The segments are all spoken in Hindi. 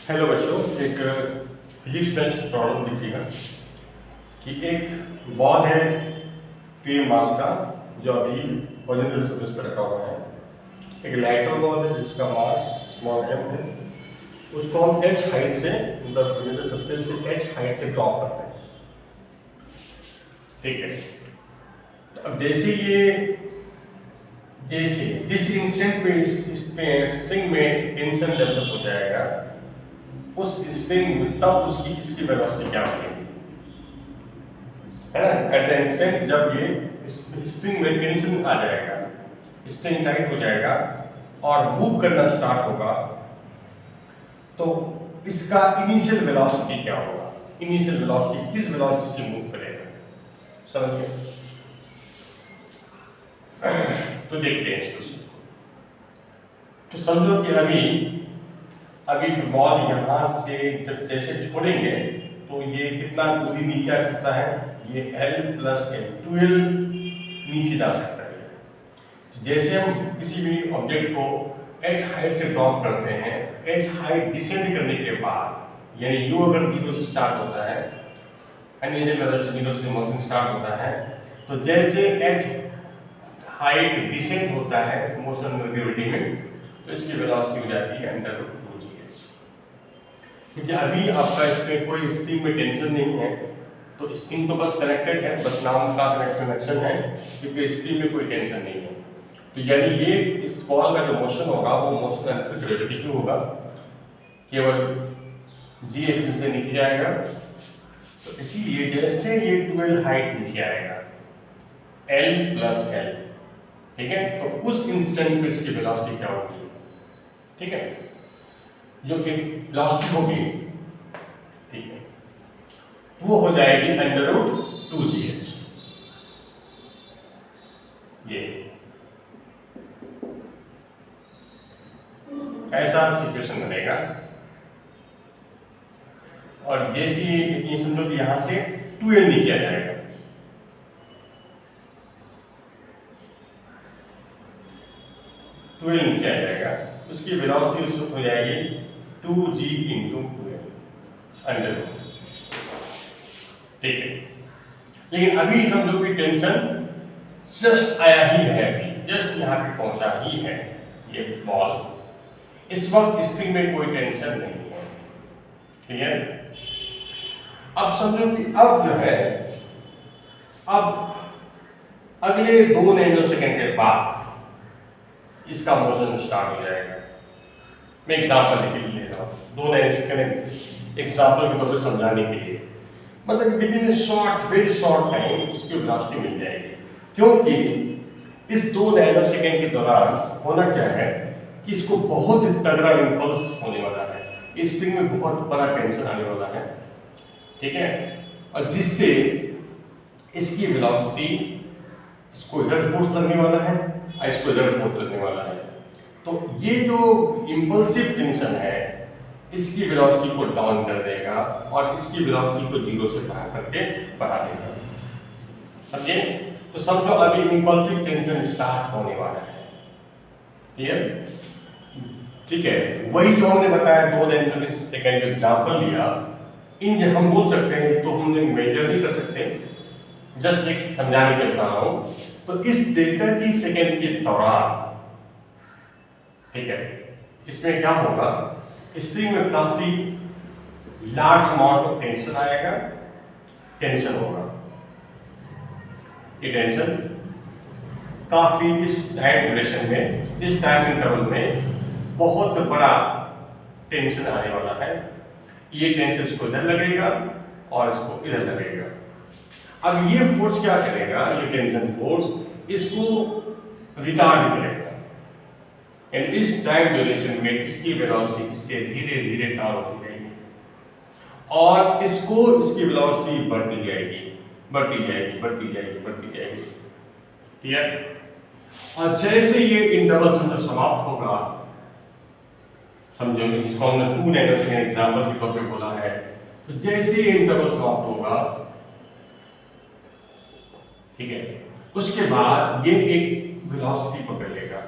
हेलो बच्चों, एक फिजिक्स बेस्ड प्रॉब्लम देखिएगा कि एक बॉल है p मास का जो अभी हॉरिजॉन्टल सरफेस पर रखा हुआ है। एक लाइटर बॉल है जिसका मास स्मॉल m है। उसको हम h हाइट से मतलब हॉरिजॉन्टल सरफेस से h हाइट से ड्रॉप करते हैं। ठीक है, तो अब जैसे जिस इंस्टेंट पे इसमें स्ट्रिंग में टेंशन डेवलप हो जाएगा, उस स्ट्रिंग में तब इसकी वेलोसिटी क्या होगी, है ना। एट द इंस्टेंट जब ये स्ट्रिंग में टेंशन आ जाएगा, स्ट्रिंग टाइट हो जाएगा और मूव करना स्टार्ट होगा, तो इसका इनिशियल वेलोसिटी क्या होगा। इनिशियल वेलोसिटी किस वेलोसिटी से मूव करेगा, समझ गए। तो देखते हैं इसको। तो समझो कि अभी बॉल यहाँ से जब जैसे छोड़ेंगे तो ये कितना दूरी नीचे आ सकता है, ये L + L 12 नीचे जा सकता है। जैसे हम किसी भी ऑब्जेक्ट को h हाइट से ड्रॉप करते हैं, h हाइट डिसेंड करने के बाद यानी u अगर 0 से स्टार्ट होता है एंड इज वेलोसिटी 0 से मोशन स्टार्ट होता है, तो जैसे h हाइट डिसेंड होता है मोशन ग्रेविटी में, तो इसकी वेलोसिटी हो जाती है √2gh। क्योंकि अभी आपका इसमें कोई स्ट्रिंग में टेंशन नहीं है, तो स्ट्रिंग तो बस कनेक्टेड है, बस नाम का कनेक्शन है, क्योंकि स्ट्रिंग में कोई टेंशन नहीं है। तो यानी ये इस बॉल का जो मोशन होगा वो मोशन अंडर ग्रेविटी क्यों होगा, केवल g एक्सिस से नीचे जाएगा। तो इसीलिए जैसे ये 12 हाइट नीचे आएगा L + L, ठीक है, तो उस इंस्टेंट पे इसकी वेलोसिटी क्या होगी, ठीक है, जो कि वेलोसिटी होगी, ठीक है, वो हो जाएगी √2gh। ये ऐसा सिचुएशन बनेगा। और जैसे ये समझो कि यहां से 2l नीचे आ जाएगा, नीचे आ जाएगा, उसकी वेलोसिटी उस वक्त हो जाएगी 2g × 2l अंडर। ठीक है, लेकिन अभी समझो कि टेंशन जस्ट आया ही है, अभी जस्ट यहाँ पे पहुंचा ही है ये बॉल, इस वक्त स्ट्रिंग में कोई टेंशन नहीं है, ठीक है। अब समझो कि अब जो है, अब अगले 2 नैनोसेकंड के बाद इसका मोशन स्टार्ट हो जाएगा। मैं एग्जांपल ले रहा हूँ, 2 नैनोसेकंड एग्जांपल के तौर पर समझाने के लिए, मतलब with in very short time इसकी वेलोसिटी मिल जाएगी। क्योंकि इस 2 नैनोसेकंड के दौरान होना क्या है कि इसको बहुत तगड़ा इंपल्स होने वाला है, इस स्ट्रिंग में बहुत बड़ा टेंशन आने वाला है, ठीक है, और जिससे इसकी वेलोसिटी, इसको इधर फोर्स लगने वाला है और इसको इधर फोर्स लगने वाला है। तो ये जो इंपल्सिव टेंशन है इसकी वेलोसिटी को डाउन कर देगा और इसकी वेलोसिटी को 0 से बढ़ा देगा, समझे। तो समझो अभी इंपल्सिव टेंशन स्टार्ट होने वाला है, क्लियर, ठीक है। वही जो हमने बताया 2 नैनोसेकंड जो एग्जांपल लिया, इन जो हम बोल सकते हैं तो हमने मेजर नहीं कर सकते, जस्ट एक समझाने के बता रहा हूं। तो इस डेल्टा t सेकंड के दौरान, ठीक है, इसमें क्या होगा, स्ट्रिंग में काफी लार्ज अमाउंट ऑफ टेंशन आएगा, टेंशन होगा, ये टेंशन काफी इस टाइम ड्यूरेशन में, इस टाइम इंटरवल में बहुत बड़ा टेंशन आने वाला है। ये टेंशन इसको इधर लगेगा और इसको इधर लगेगा। अब ये फोर्स क्या करेगा, ये टेंशन फोर्स इसको रिटार्ड करेगा, यानी इस टाइम ड्यूरेशन में इसकी वेलोसिटी इससे धीरे धीरे डाउन होती जाएगी और इसकी वेलोसिटी बढ़ती जाएगी, ठीक है। और जैसे ये इंटरवल समाप्त होगा, समझो जिसको हमने 2 नैनोसेकंड एग्जांपल के तौर पे बोला है, तो जैसे ये इंटरवल समाप्त होगा, ठीक है, उसके बाद ये एक वेलोसिटी पकड़ लेगा,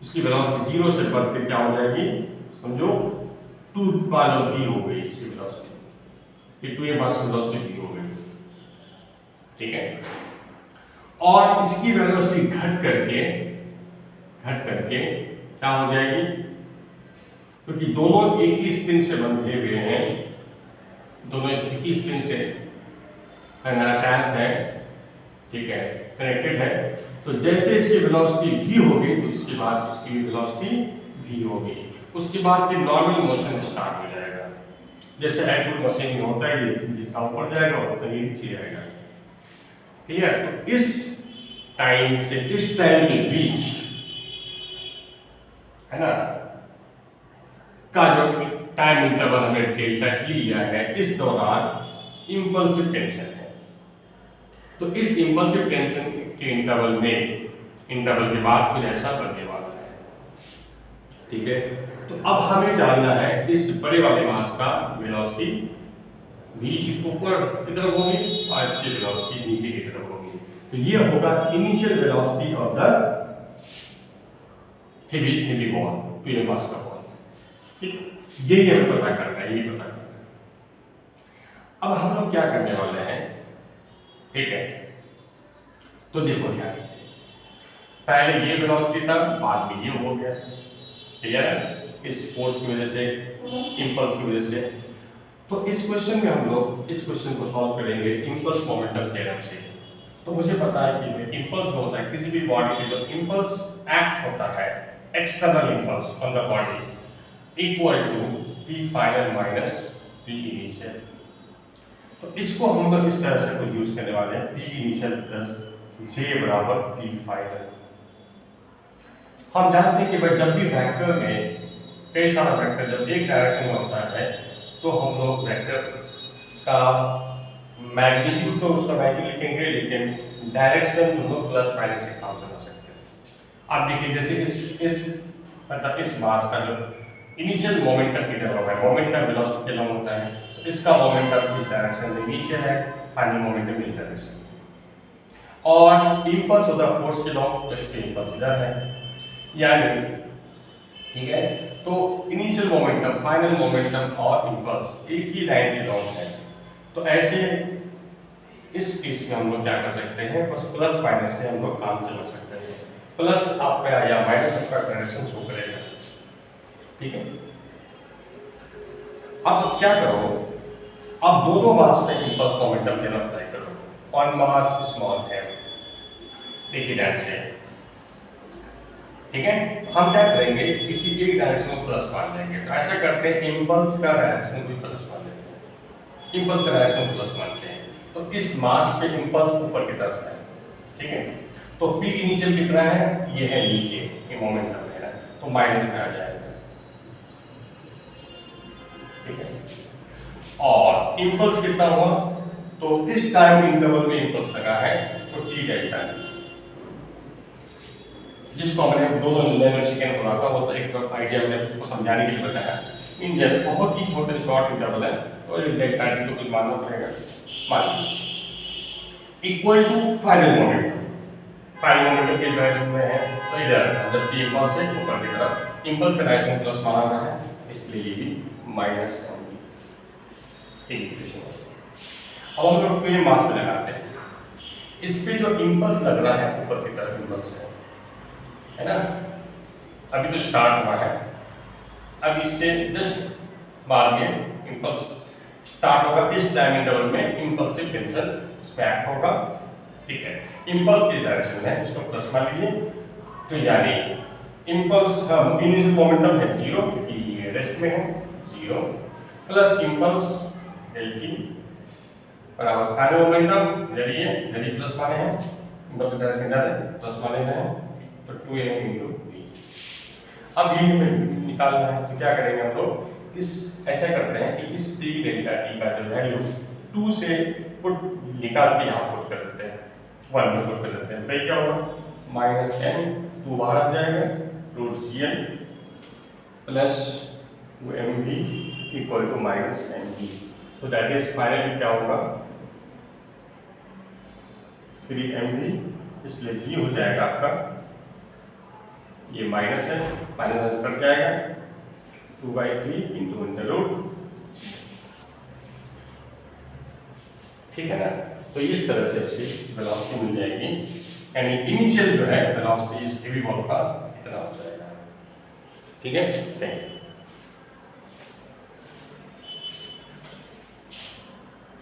इसकी वेलोसिटी 0 से बढ़ के क्या हो जाएगी, समझो 2 मान लो v हो गई इसकी वेलोसिटी, ये 2a मास की वेलोसिटी v हो गई, ठीक है। और इसकी वेलोसिटी घट करके क्या हो जाएगी, क्योंकि दोनों एक ही स्प्रिंग से बंधे हुए हैं, दोनों एक ही स्प्रिंग से अटैच है, ठीक है, कनेक्टेड है। तो जैसे इसकी वेलोसिटी v होगी तो इसके बाद इसकी वेलोसिटी v होगी, उसके बाद फिर नॉर्मल मोशन स्टार्ट हो जाएगा, जैसे एक्टिव मशीन में होता है, ये जितना ऊपर जाएगा उतना ही नीचे जाएगा, क्लियर। तो इस टाइम से इस टाइम के बीच है ना का जो टाइम इंटरवल हमने डेल्टा टी लिया है, इस दौरान इंपल्सिव टेंशन है। तो इस इंपल्सिव टेंशन के इंटरवल के बाद कुछ ऐसा बनने वाला है, ठीक है। तो अब हमें जानना है इस बड़े वाले मास का वेलोसिटी v ऊपर की तरफ होगी और इसकी वेलोसिटी नीचे की तरफ होगी। तो ये होगा initial velocity of the heavy ball, पूरे मास का बॉल, ठीक। यही हमें पता करना है, यही पता करना है। अब हम लोग क्या करने वाले हैं, ठीक है। तो देखो ध्यान से, पहले ये वेलोसिटी था, बाद में ये हो गया, क्लियर है, इस फोर्स की वजह से, इंपल्स की वजह से। तो इस क्वेश्चन में हम लोग इस क्वेश्चन को सॉल्व करेंगे इंपल्स मोमेंटम थ्योरम से। तो मुझे पता है कि इंपल्स होता है किसी भी बॉडी के, जो इंपल्स एक्ट होता है, external impulse on the body equal to P final minus P initial. तो इसको हम लोग इस तरह से को यूज करने वाले हैं, पी इनिशियल प्लस जे बराबर पी फाइनल। हम जानते हैं कि भाई जब भी वेक्टर में कई सारा वेक्टर जब एक डायरेक्शन में होता है तो हम लोग वेक्टर का मैग्नीट्यूड तो उसका वैल्यू लिखेंगे, लेकिन डायरेक्शन हम लोग प्लस माइनस से काम चला सकते हैं। आप देखिए जैसे इस मास का जो इनिशियल मोमेंटम की तरफ है, मोमेंटम वेलोसिटी के लंब होता है, तो इसका मोमेंटम इस डायरेक्शन में इनिशियल है, फाइनल मोमेंटम इस डायरेक्शन में, और इंपल्स होता है फोर्स के लंब, तो इसके इंपल्स इधर है, यानी ठीक है। तो इनिशियल मोमेंटम, फाइनल मोमेंटम और इंपल्स एक ही लाइन के लंब है। तो ऐसे इस केस में हम लोग क्या कर सकते हैं, बस प्लस माइनस से हम लोग काम चला सकते हैं। प्लस आपका या माइनस आपका डायरेक्शन शो करेगा, ठीक है। अब क्या करो, अब दोनों मास पे इंपल्स मोमेंटम थ्योरम अप्लाई करो ऑन मास स्मॉल m, देखिए ध्यान से, ठीक है। हम क्या करेंगे, किसी एक डायरेक्शन को प्लस मान लेंगे। तो ऐसा करते हैं, इंपल्स का डायरेक्शन भी प्लस मान लेते हैं, इंपल्स का डायरेक्शन प्लस मानते हैं। तो इस मास पे इंपल्स ऊपर की तरफ है, ठीक है। तो p इनिशियल कितना है, ये है नीचे, ये मोमेंटम है ना, तो माइनस में आ जाएगा, ठीक है। और इंपल्स कितना हुआ, तो इस टाइम इंटरवल में इंपल्स लगा है, तो t डेल्टा, जिसको हमने दोनों नैनो सेकेंड बोला था, वो तो एक तरफ आइडिया मैंने आपको समझाने के लिए बताया। इन जनरल बहुत ही छोटे शॉर्ट इंटरवल है, तो डेल्टा टी को कुछ मानना पड़ेगा, मान लीजिए equal to final momentum. Final momentum के डायरेक्शन में है, तो इधर जबकि इंपल्स है ऊपर की तरफ, इंपल्स का डायरेक्शन प्लस माना है, इसलिए ये भी माइनस इक्वेशन। अब हम लोग ये मास पे लगाते हैं, इस पे जो इंपल्स लग रहा है ऊपर की तरफ इंपल्स है ना, अभी तो स्टार्ट हुआ है, अब इससे जस्ट बाद में इंपल्स स्टार्ट होगा, इस टाइम इंटरवल में इंपल्सिव टेंशन इसमें एक्ट होगा, ठीक है। इंपल्स इस डायरेक्शन में है, इसको प्लस मान लीजिए। तो यानी इंपल्स इनिशियल मोमेंटम है 0, क्योंकि ये रेस्ट में है 0, प्लस इंपल्स डेल टी बराबर फाइनल मोमेंटम, इधर ही प्लस माने हैं, इंपल्स डायरेक्शन इधर है, प्लस माने हैं, तो 2m into v। अब ये हमें निकालना है, तो क्या करेंगे हम लोग, इस ऐसा करते हैं कि इस d डेल्टा t का जो वैल्यू 2 से पुट निकाल के यहाँ पुट कर देते हैं, 1 में पुट कर देते हैं, तो क्या होगा माइनस m, 2 बाहर आ जाएगा, root cn plus 2mv equal to minus mv। तो दैट इज फाइनली क्या होगा 3mv, इसलिए v हो जाएगा आपका, ये माइनस है, माइनस कट जाएगा, 2/3 इंटू √, ठीक है ना। तो इस तरह से इसकी वेलोसिटी मिल जाएगी, यानी इनिशियल जो है वेलोसिटी इस हेवी बॉल का इतना हो जाएगा। ठीक है, थैंक यू।